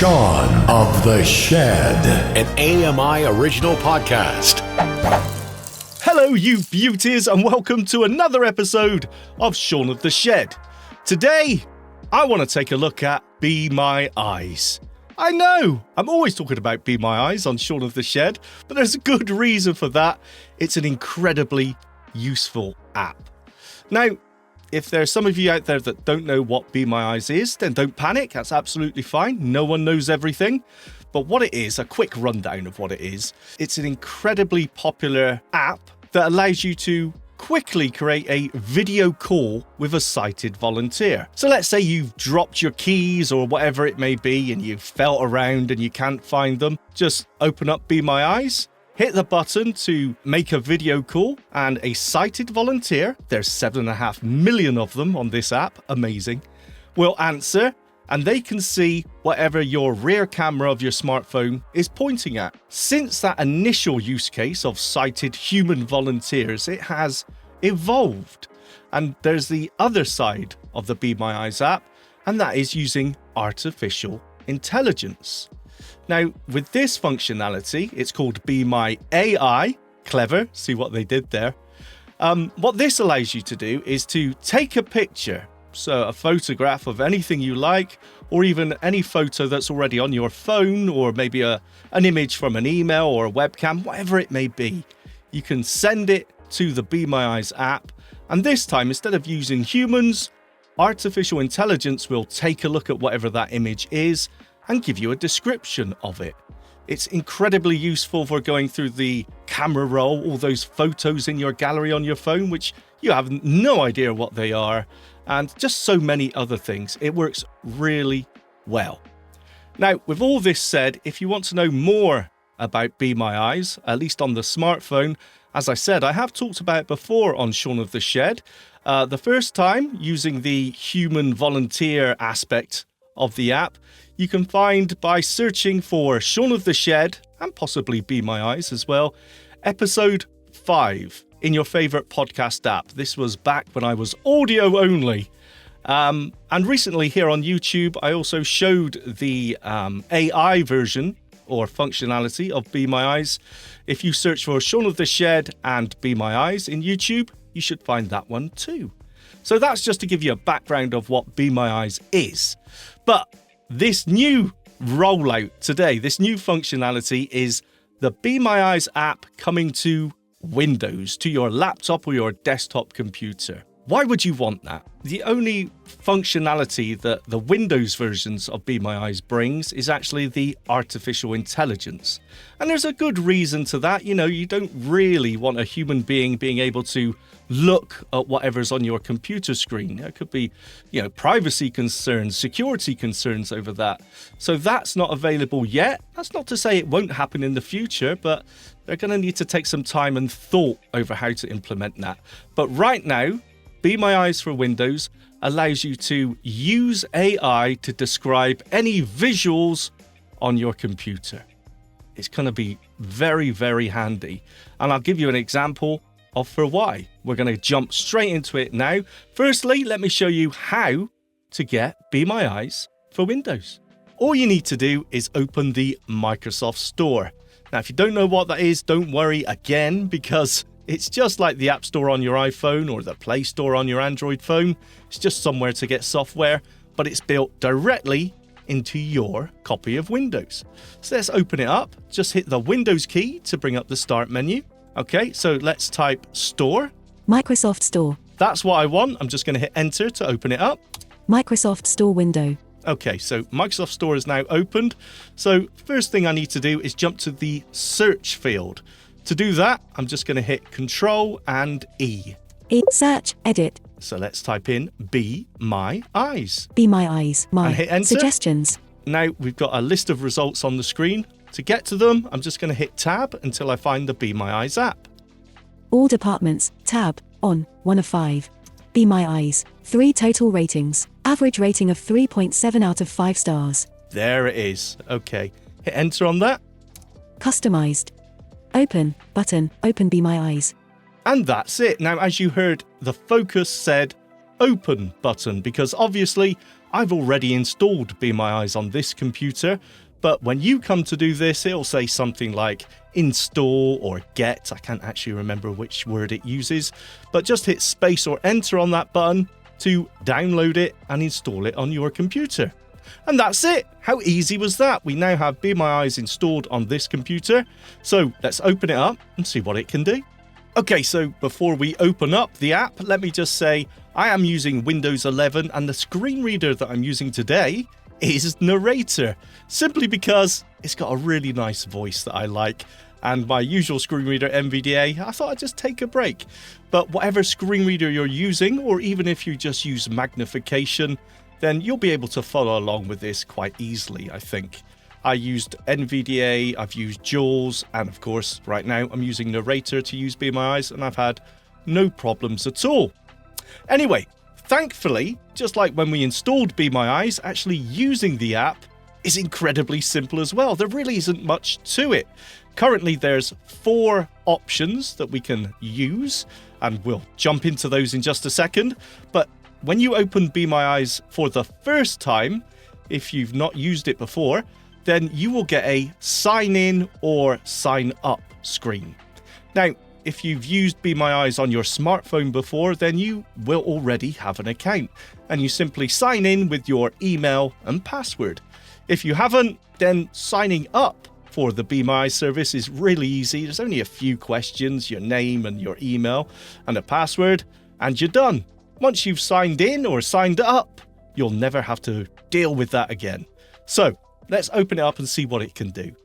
Shaun of the Shed, an AMI original podcast. Hello, you beauties, and welcome to another episode of Shaun of the Shed. Today, I want to take a look at Be My Eyes. I know, I'm always talking about Be My Eyes on Shaun of the Shed, but there's a good reason for that. It's an incredibly useful app. Now, if there's some of you out there that don't know what Be My Eyes is, then don't panic. That's absolutely fine. No one knows everything. But what it is, a quick rundown of what it is, it's an incredibly popular app that allows you to quickly create a video call with a sighted volunteer. So let's say you've dropped your keys or whatever it may be and you've felt around and you can't find them. Just open up Be My Eyes. Hit the button to make a video call, and a sighted volunteer, there's 7.5 million of them on this app, amazing, will answer, and they can see whatever your rear camera of your smartphone is pointing at. Since that initial use case of sighted human volunteers, it has evolved. And there's the other side of the Be My Eyes app, and that is using artificial intelligence. Now, with this functionality, it's called Be My AI. Clever, see what they did there. What this allows you to do is to take a picture, so a photograph of anything you like, or even any photo that's already on your phone, or maybe an image from an email or a webcam, whatever it may be. You can send it to the Be My Eyes app, and this time, instead of using humans, artificial intelligence will take a look at whatever that image is and give you a description of it. It's incredibly useful for going through the camera roll, all those photos in your gallery on your phone, which you have no idea what they are, and just so many other things. It works really well. Now, with all this said, if you want to know more about Be My Eyes, at least on the smartphone, as I said, I have talked about it before on Shaun of the Shed. The first time using the human volunteer aspect of the app, you can find by searching for Shaun of the Shed, and possibly Be My Eyes as well, episode 5 in your favourite podcast app. This was back when I was audio only. And recently here on YouTube, I also showed the AI version or functionality of Be My Eyes. If you search for Shaun of the Shed and Be My Eyes in YouTube, you should find that one too. So that's just to give you a background of what Be My Eyes is. But this new rollout today, this new functionality is the Be My Eyes app coming to Windows, to your laptop or your desktop computer. Why would you want that? The only functionality that the Windows versions of Be My Eyes brings is actually the artificial intelligence. And there's a good reason to that. You know, you don't really want a human being able to look at whatever's on your computer screen. There could be, privacy concerns, security concerns over that. So that's not available yet. That's not to say it won't happen in the future, but they're going to need to take some time and thought over how to implement that. But right now, Be My Eyes for Windows allows you to use AI to describe any visuals on your computer. It's going to be very, very handy. And I'll give you an example of for why. We're going to jump straight into it now. Firstly, let me show you how to get Be My Eyes for Windows. All you need to do is open the Microsoft Store. Now, if you don't know what that is, don't worry again, because it's just like the App Store on your iPhone or the Play Store on your Android phone. It's just somewhere to get software, but it's built directly into your copy of Windows. So let's open it up. Just hit the Windows key to bring up the Start menu. Okay, so let's type Store. Microsoft Store. That's what I want. I'm just going to hit Enter to open it up. Microsoft Store window. Okay, so Microsoft Store is now opened. So first thing I need to do is jump to the search field. To do that, I'm just going to hit Control and E. Search, edit. So let's type in Be My Eyes. Be My Eyes. And hit Enter. Suggestions. Now we've got a list of results on the screen. To get to them, I'm just going to hit Tab until I find the Be My Eyes app. All departments, tab, on, 1 of 5. Be My Eyes, 3 total ratings. Average rating of 3.7 out of 5 stars. There it is. Okay, hit Enter on that. Customized. Open, button, open Be My Eyes. And that's it. Now, as you heard, the focus said Open button, because obviously I've already installed Be My Eyes on this computer, but when you come to do this, it'll say something like install or get. I can't actually remember which word it uses, but just hit space or enter on that button to download it and install it on your computer. And that's it. How easy was that? We now have Be My Eyes installed on this computer. So let's open it up and see what it can do. Okay, so before we open up the app, let me just say I am using Windows 11 and the screen reader that I'm using today is Narrator, simply because it's got a really nice voice that I like. And my usual screen reader, NVDA, I thought I'd just take a break. But whatever screen reader you're using, or even if you just use magnification, then you'll be able to follow along with this quite easily, I think. I used NVDA, I've used JAWS, and of course, right now I'm using Narrator to use Be My Eyes, and I've had no problems at all. Anyway, thankfully, just like when we installed Be My Eyes, actually using the app is incredibly simple as well. There really isn't much to it. Currently, there's 4 options that we can use, and we'll jump into those in just a second. But when you open Be My Eyes for the first time, if you've not used it before, then you will get a sign in or sign up screen. Now, if you've used Be My Eyes on your smartphone before, then you will already have an account, and you simply sign in with your email and password. If you haven't, then signing up for the Be My Eyes service is really easy. There's only a few questions, your name and your email and a password, and you're done. Once you've signed in or signed up, you'll never have to deal with that again. So let's open it up and see what it can do.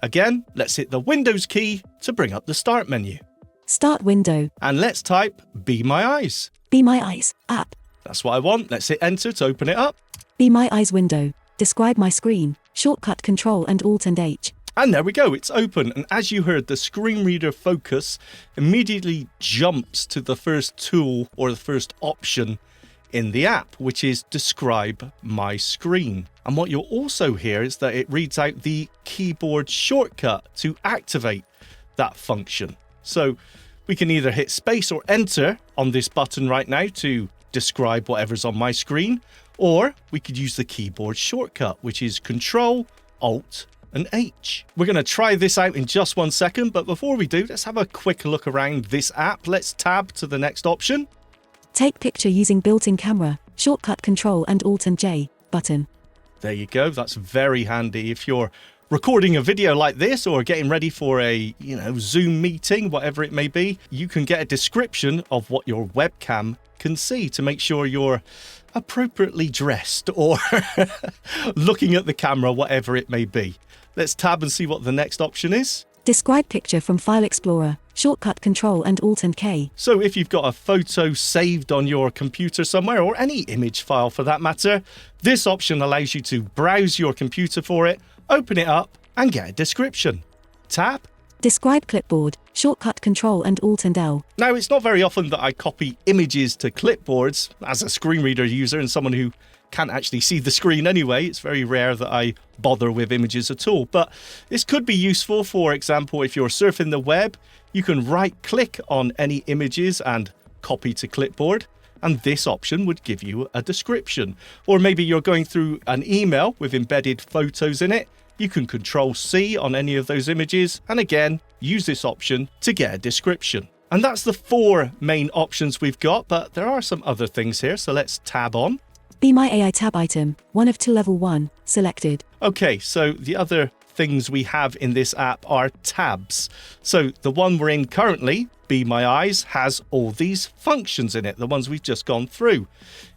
Again, let's hit the Windows key to bring up the Start menu. Start window. And let's type Be My Eyes. Be My Eyes app. That's what I want. Let's hit enter to open it up. Be My Eyes window. Describe my screen. Shortcut Control and Alt and H. And there we go, it's open. And as you heard, the screen reader focus immediately jumps to the first tool or the first option in the app, which is Describe My Screen. And what you'll also hear is that it reads out the keyboard shortcut to activate that function. So we can either hit space or enter on this button right now to describe whatever's on my screen, or we could use the keyboard shortcut, which is Control, Alt, and H. We're going to try this out in just 1 second, but before we do, let's have a quick look around this app. Let's tab to the next option. Take picture using built-in camera. Shortcut Control and Alt and J button. There you go. That's very handy if you're recording a video like this or getting ready for a, Zoom meeting, whatever it may be. You can get a description of what your webcam can see to make sure you're appropriately dressed or looking at the camera, whatever it may be. Let's tab and see what the next option is. Describe picture from File Explorer. Shortcut Control and Alt and K. So if you've got a photo saved on your computer somewhere, or any image file for that matter, this option allows you to browse your computer for it, open it up, and get a description. Tab. Describe clipboard. Shortcut Control and Alt and L. Now, it's not very often that I copy images to clipboards as a screen reader user and someone who can't actually see the screen anyway. It's very rare that I bother with images at all, but this could be useful. For example, if you're surfing the web, you can right click on any images and copy to clipboard, and this option would give you a description. Or maybe you're going through an email with embedded photos in it. You can Control C on any of those images, and again, use this option to get a description. And that's the 4 main options we've got, but there are some other things here, so let's tab on. Be My AI tab item. 1 of 2 level 1. Selected. Okay, so the other things we have in this app are tabs. So the one we're in currently, Be My Eyes, has all these functions in it, the ones we've just gone through.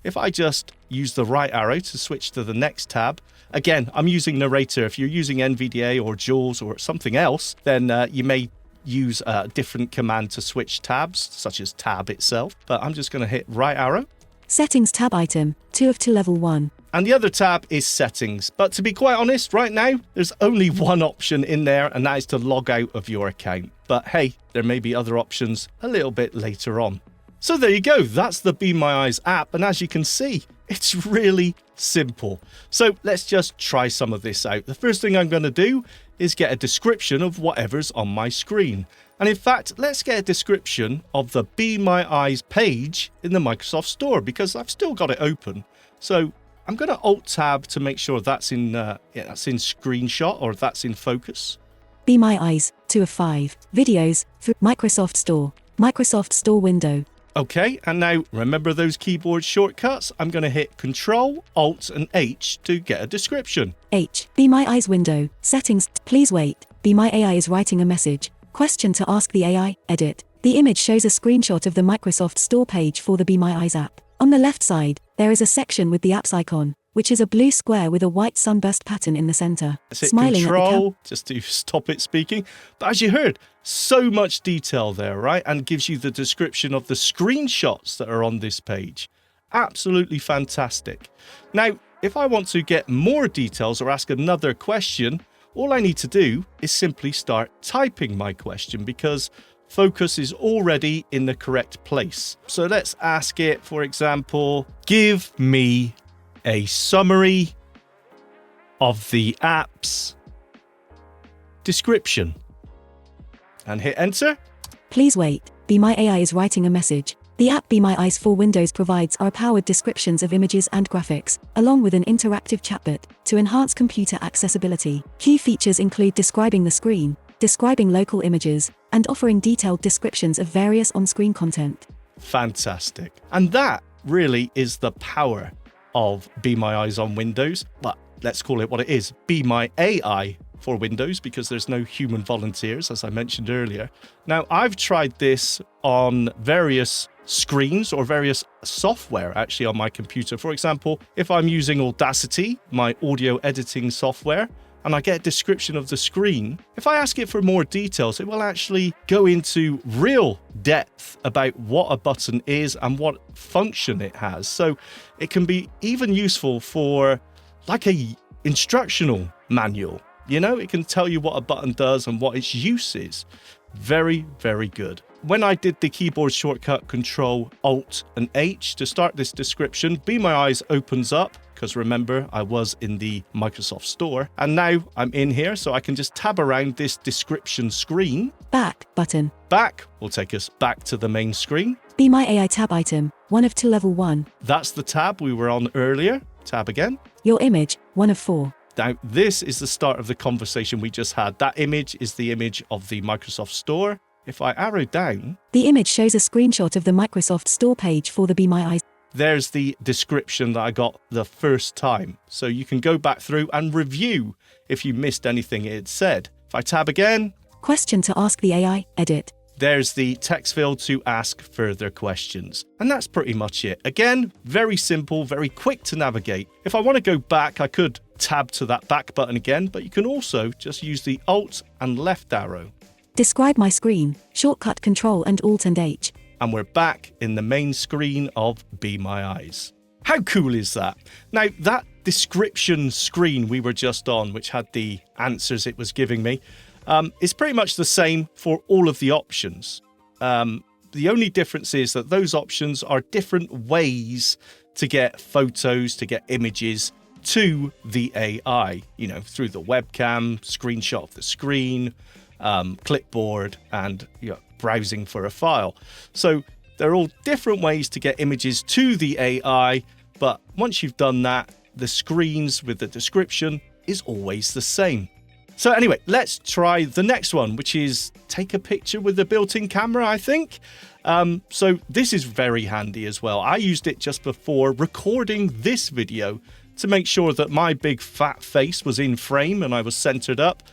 If I just use the right arrow to switch to the next tab, again, I'm using Narrator. If you're using NVDA or JAWS or something else, then you may use a different command to switch tabs, such as tab itself. But I'm just going to hit right arrow. Settings tab item. 2 of 2 level 1. And the other tab is settings. But to be quite honest, right now, there's only one option in there, and that is to log out of your account. But hey, there may be other options a little bit later on. So there you go. That's the Be My Eyes app. And as you can see, it's really simple. So let's just try some of this out. The first thing I'm going to do is get a description of whatever's on my screen. And in fact, let's get a description of the Be My Eyes page in the Microsoft Store, because I've still got it open. So I'm going to Alt-Tab to make sure that's in screenshot or that's in focus. Be My Eyes, 2 of 5. Videos, through Microsoft Store window. Okay, and now remember those keyboard shortcuts? I'm going to hit Control, Alt, and H to get a description. H. Be My Eyes window. Settings. Please wait. Be My AI is writing a message. Question to ask the AI. Edit. The image shows a screenshot of the Microsoft Store page for the Be My Eyes app. On the left side, there is a section with the apps icon, which is a blue square with a white sunburst pattern in the center. Let's hit Smiling Control just to stop it speaking. But as you heard, so much detail there, right? And gives you the description of the screenshots that are on this page. Absolutely fantastic. Now, if I want to get more details or ask another question, all I need to do is simply start typing my question because focus is already in the correct place. So let's ask it, for example, give me a summary of the app's description. And hit enter. Please wait. Be My AI is writing a message. The app Be My Eyes for Windows provides powered descriptions of images and graphics, along with an interactive chatbot, to enhance computer accessibility. Key features include describing the screen, describing local images, and offering detailed descriptions of various on-screen content. Fantastic. And that really is the power of Be My Eyes on Windows. But let's call it what it is. Be My AI for Windows, because there's no human volunteers, as I mentioned earlier. Now, I've tried this on various screens or various software actually on my computer. For example, if I'm using Audacity, my audio editing software, and I get a description of the screen, if I ask it for more details, it will actually go into real depth about what a button is and what function it has. So it can be even useful for like a instructional manual. You know, it can tell you what a button does and what its use is. Very, very good. When I did the keyboard shortcut Control, Alt, and H to start this description, Be My Eyes opens up, because remember, I was in the Microsoft Store, and now I'm in here, so I can just tab around this description screen. Back button. Back will take us back to the main screen. Be My AI tab item, 1 of 2 level 1. That's the tab we were on earlier. Tab again. Your image, 1 of 4. Now, this is the start of the conversation we just had. That image is the image of the Microsoft Store. If I arrow down, the image shows a screenshot of the Microsoft Store page for the Be My Eyes. There's the description that I got the first time. So you can go back through and review if you missed anything it had said. If I tab again, question to ask the AI, edit. There's the text field to ask further questions. And that's pretty much it. Again, very simple, very quick to navigate. If I want to go back, I could tab to that back button again, but you can also just use the Alt and left arrow. Describe my screen, shortcut Control and Alt and H. And we're back in the main screen of Be My Eyes. How cool is that? Now, that description screen we were just on, which had the answers it was giving me, is pretty much the same for all of the options. The only difference is that those options are different ways to get photos, to get images to the AI, you know, through the webcam, screenshot of the screen, clipboard, and browsing for a file. So they're all different ways to get images to the AI, but once you've done that, the screens with the description is always the same. So anyway, let's try the next one, which is take a picture with the built-in camera, I think. So this is very handy as well. I used it just before recording this video to make sure that my big fat face was in frame and I was centered up.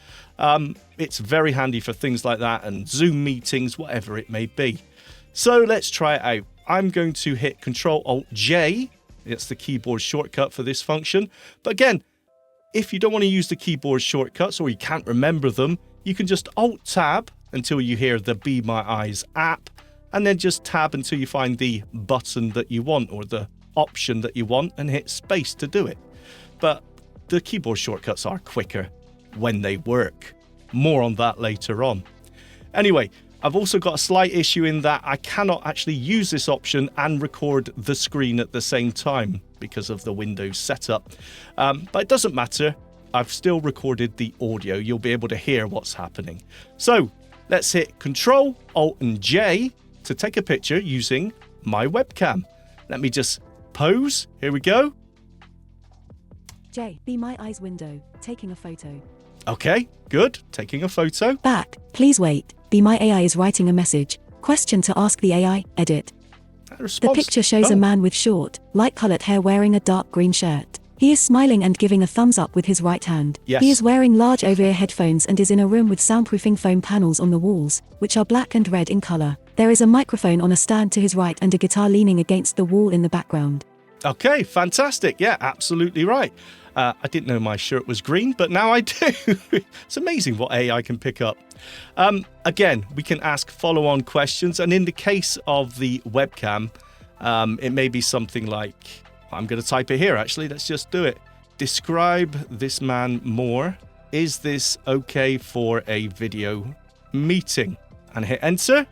It's very handy for things like that and Zoom meetings, whatever it may be. So let's try it out. I'm going to hit Control-Alt-J. It's the keyboard shortcut for this function. But again, if you don't want to use the keyboard shortcuts or you can't remember them, you can just Alt-Tab until you hear the Be My Eyes app, and then just tab until you find the button that you want or the option that you want and hit space to do it. But the keyboard shortcuts are quicker when they work. More on that later on. Anyway, I've also got a slight issue in that I cannot actually use this option and record the screen at the same time because of the Windows setup. But it doesn't matter. I've still recorded the audio. You'll be able to hear what's happening. So let's hit Control, Alt and J to take a picture using my webcam. Let me just pose. Here we go. J. Be My Eyes window. Taking a photo. Okay, good. Taking a photo. Back. Please wait. Be My AI is writing a message. Question to ask the AI. Edit. The picture shows a man with short, light-colored hair wearing a dark green shirt. He is smiling and giving a thumbs up with his right hand. Yes. He is wearing large over-ear headphones and is in a room with soundproofing foam panels on the walls, which are black and red in color. There is a microphone on a stand to his right and a guitar leaning against the wall in the background. Okay, fantastic. Yeah, absolutely right. I didn't know my shirt was green, but now I do. It's amazing what AI can pick up. Again, we can ask follow-on questions, and in the case of the webcam, it may be something like, I'm going to type it here actually, let's just do it. Describe this man more. Is this okay for a video meeting? And hit enter.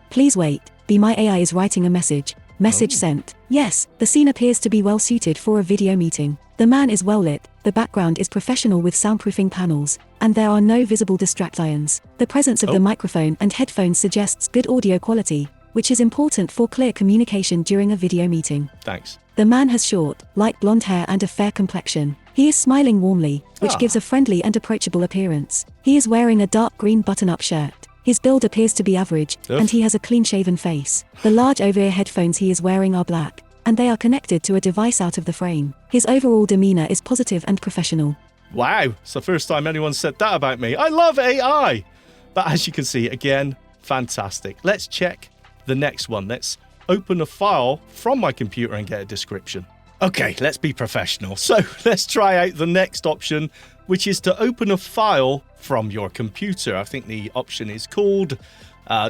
Please wait. Be My AI is writing a message. Message sent. Yes, the scene appears to be well suited for a video meeting. The man is well lit, the background is professional with soundproofing panels, and there are no visible distractions. The presence of the microphone and headphones suggests good audio quality, which is important for clear communication during a video meeting. Thanks. The man has short, light blonde hair and a fair complexion. He is smiling warmly, which gives a friendly and approachable appearance. He is wearing a dark green button-up shirt. His build appears to be average, and he has a clean-shaven face. The large over-ear headphones he is wearing are black, and they are connected to a device out of the frame. His overall demeanor is positive and professional. Wow, it's the first time anyone said that about me. I love AI! But as you can see, again, fantastic. Let's check the next one. Let's open a file from my computer and get a description. Okay, let's be professional. So let's try out the next option, which is to open a file from your computer. I think the option is called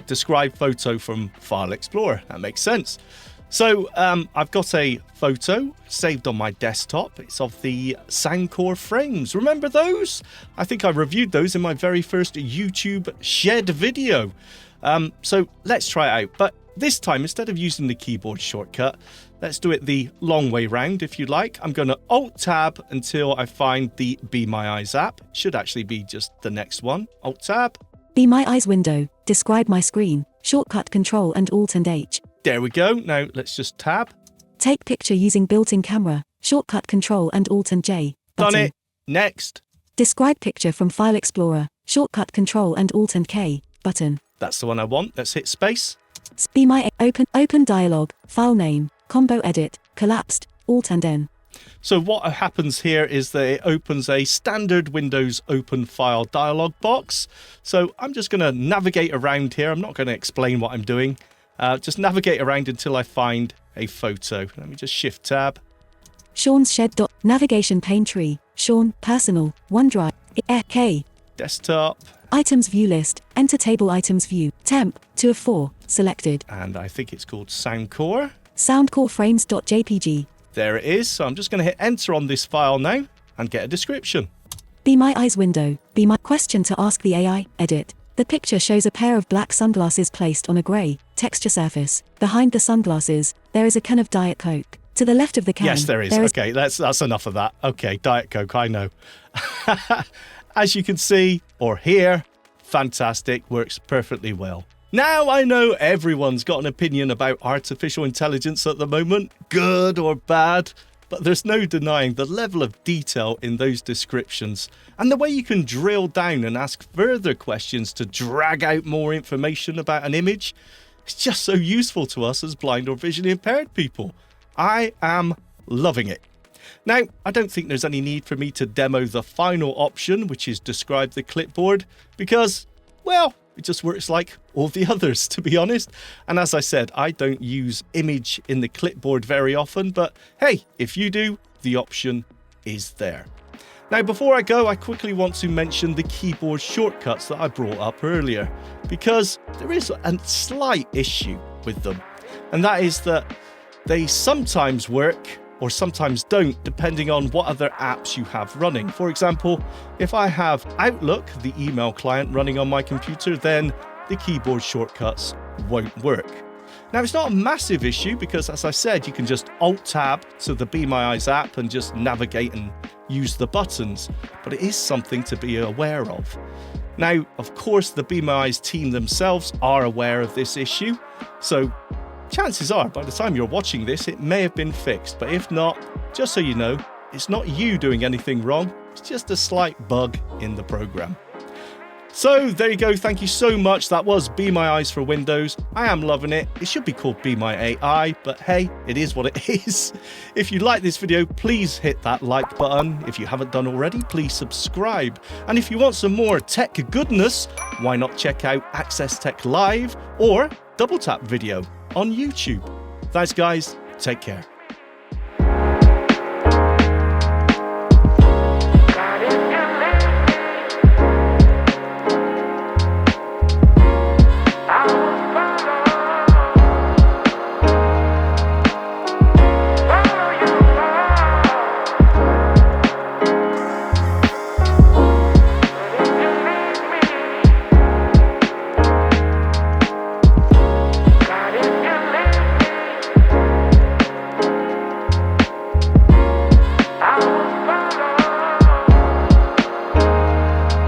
Describe Photo from File Explorer. That makes sense. So I've got a photo saved on my desktop. It's of the Soundcore frames. Remember those? I think I reviewed those in my very first YouTube Shed video. So let's try it out. But this time, instead of using the keyboard shortcut, let's do it the long way round if you like. I'm going to Alt-Tab until I find the Be My Eyes app. It should actually be just the next one. Alt-Tab. Be My Eyes window. Describe my screen. Shortcut Control and Alt and H. There we go. Now let's just tab. Take picture using built-in camera. Shortcut Control and Alt and J. Button. Done it. Next. Describe picture from File Explorer. Shortcut Control and Alt and K. Button. That's the one I want. Let's hit space. Be My open dialog. File name. Combo edit. Collapsed. Alt and N. So what happens here is that it opens a standard Windows open file dialog box. So I'm just going to navigate around here. I'm not going to explain what I'm doing. Just navigate around until I find a photo. Let me just shift tab. Shaun's Shed. Navigation pane tree. Shaun. Personal. OneDrive. K. Desktop. Items view list. Enter table items view. Temp. 2 of 4. Selected. And I think it's called Soundcore. Soundcore frames.jpg. There it is. So I'm just going to hit enter on this file now and get a description. Be My Eyes window. Be My question to ask the AI. Edit. The picture shows a pair of black sunglasses placed on a grey texture surface. Behind the sunglasses, there is a can of Diet Coke. To the left of the can, yes, there is. Okay, that's enough of that. Okay, Diet Coke, I know. As you can see or hear, fantastic, works perfectly well. Now I know everyone's got an opinion about artificial intelligence at the moment, good or bad, but there's no denying the level of detail in those descriptions and the way you can drill down and ask further questions to drag out more information about an image. It's just so useful to us as blind or visually impaired people. I am loving it. Now, I don't think there's any need for me to demo the final option, which is describe the clipboard, because, well, it just works like all the others, to be honest. And as I said, I don't use image in the clipboard very often, but hey, if you do, the option is there. Now, before I go, I quickly want to mention the keyboard shortcuts that I brought up earlier, because there is a slight issue with them, and that is that they sometimes work or sometimes don't, depending on what other apps you have running. For example, if I have Outlook, the email client, running on my computer, then the keyboard shortcuts won't work. Now, it's not a massive issue because, as I said, you can just Alt-Tab to the Be My Eyes app and just navigate and use the buttons, but it is something to be aware of. Now, of course, the Be My Eyes team themselves are aware of this issue, so chances are, by the time you're watching this, it may have been fixed, but if not, just so you know, It's not you doing anything wrong. It's just a slight bug in the program. So there you go. Thank you so much. That was Be My Eyes for Windows. I am loving it. It should be called Be My AI, but hey, it is what it is. If you like this video, please hit that like button. If you haven't done already, please subscribe. And if you want some more tech goodness, why not check out Access Tech Live or Double Tap Video on YouTube. Thanks guys. Take care.